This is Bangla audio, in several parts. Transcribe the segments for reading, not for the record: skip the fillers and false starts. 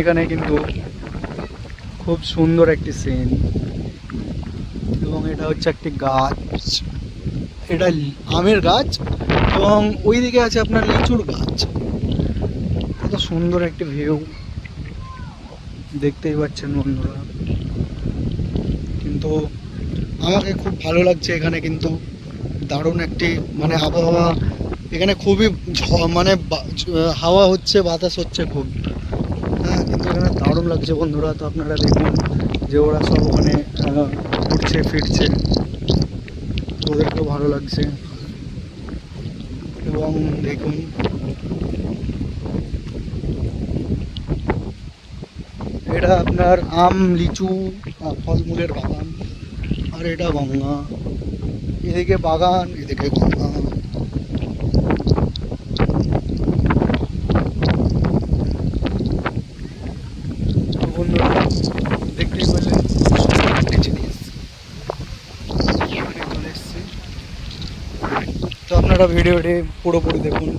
এখানে কিন্তু খুব সুন্দর একটি সিন, এবং এটা হচ্ছে একটি গাছ, এটা আমের গাছ, এবং ওইদিকে আছে আপনার লিচুর গাছ। কত সুন্দর একটি ভিউ দেখতেই পাচ্ছেন বন্ধুরা। কিন্তু আমাকে খুব ভালো লাগছে এখানে, কিন্তু দারুণ একটি মানে আবহাওয়া। এখানে খুবই মানে হাওয়া হচ্ছে, বাতাস হচ্ছে খুব। হ্যাঁ, কিন্তু এখানে দারুণ লাগছে বন্ধুরা। তো আপনারা দেখুন যে ওরা সব ওখানে ঘুরছে ফিরছে, ওদেরকেও ভালো লাগছে। এবং দেখুন এটা আপনার আম লিচু ফলমূলের বাগান, আর এটা গঙ্গা, এদিকে বাগান এদিকে গঙ্গা। বন্ধুরা দেখতেই পেলেন একটি জিনিস এখানে চলে এসছে। তো আপনারা ভিডিওটি পুরোপুরি দেখুন।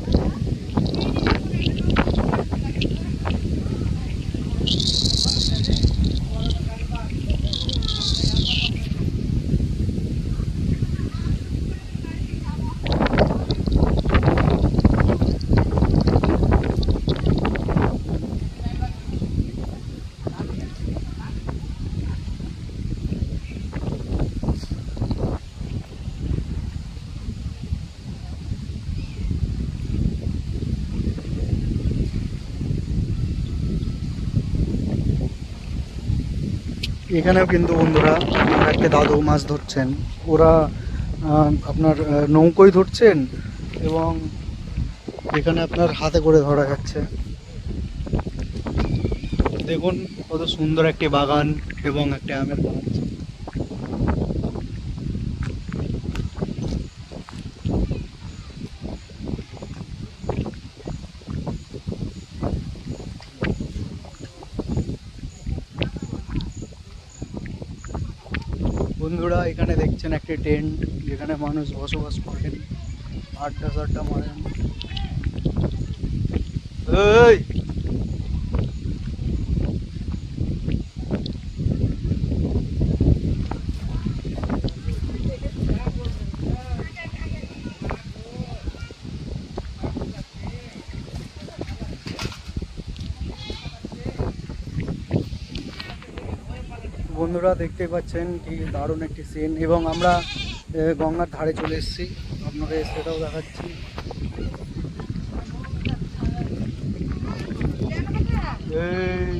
এখানেও কিন্তু বন্ধুরা একটা দাদু মাছ ধরছেন। ওরা আপনার নৌকোয় ধরছেন, এবং এখানে আপনার হাতে করে ধরা যাচ্ছে। দেখুন কত সুন্দর একটি বাগান এবং একটা আমের গাছ। বন্ধুরা এখানে দেখছেন একটি টেন্ট, যেখানে মানুষ বসবাস করেন, আড্ডা সাড্ডা মারেন। এই বন্ধুরা দেখতে পাচ্ছেন কি দারুণ একটি সিন, এবং আমরা গঙ্গার ধারে চলে এসেছি, আপনাদের সেটাও দেখাচ্ছি। এই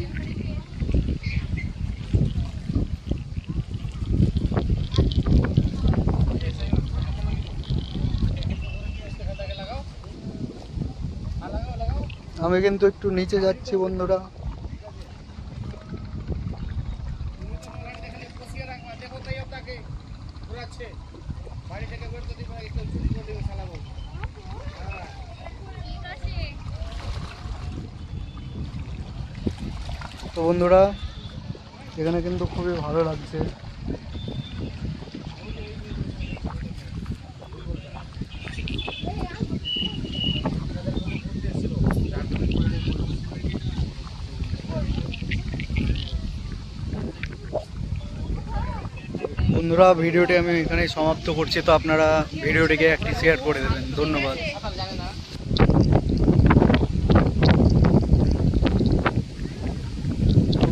আমি কিন্তু একটু নিচে যাচ্ছি বন্ধুরা। তো বন্ধুরা এখানে কিন্তু খুবই ভালো লাগছে। বন্ধুরা ভিডিওটি আমি এখানেই সমাপ্ত করছি। তো আপনারা ভিডিওটিকে একটি শেয়ার করে দেবেন। ধন্যবাদ।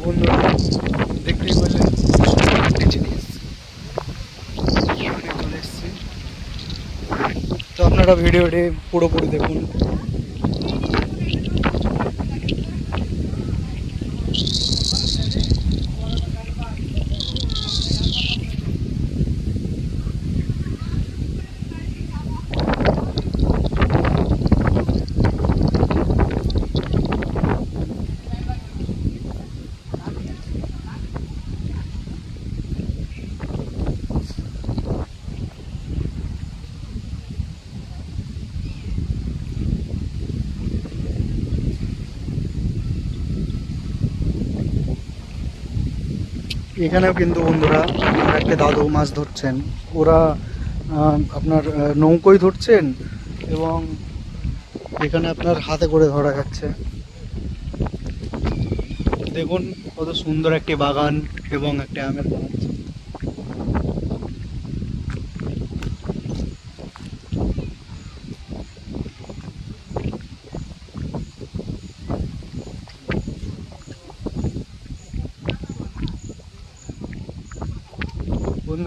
বন্ধুরা দেখতেই পেলেন একটি জিনিস এখানে চলে এসছে। তো আপনারা ভিডিওটি পুরোপুরি দেখুন। এখানেও কিন্তু বন্ধুরা একটা দাদু মাছ ধরছেন। ওরা আপনার নৌকোয় ধরছেন, এবং এখানে আপনার হাতে করে ধরা যাচ্ছে। দেখুন কত সুন্দর একটি বাগান এবং একটি আমের গাছ।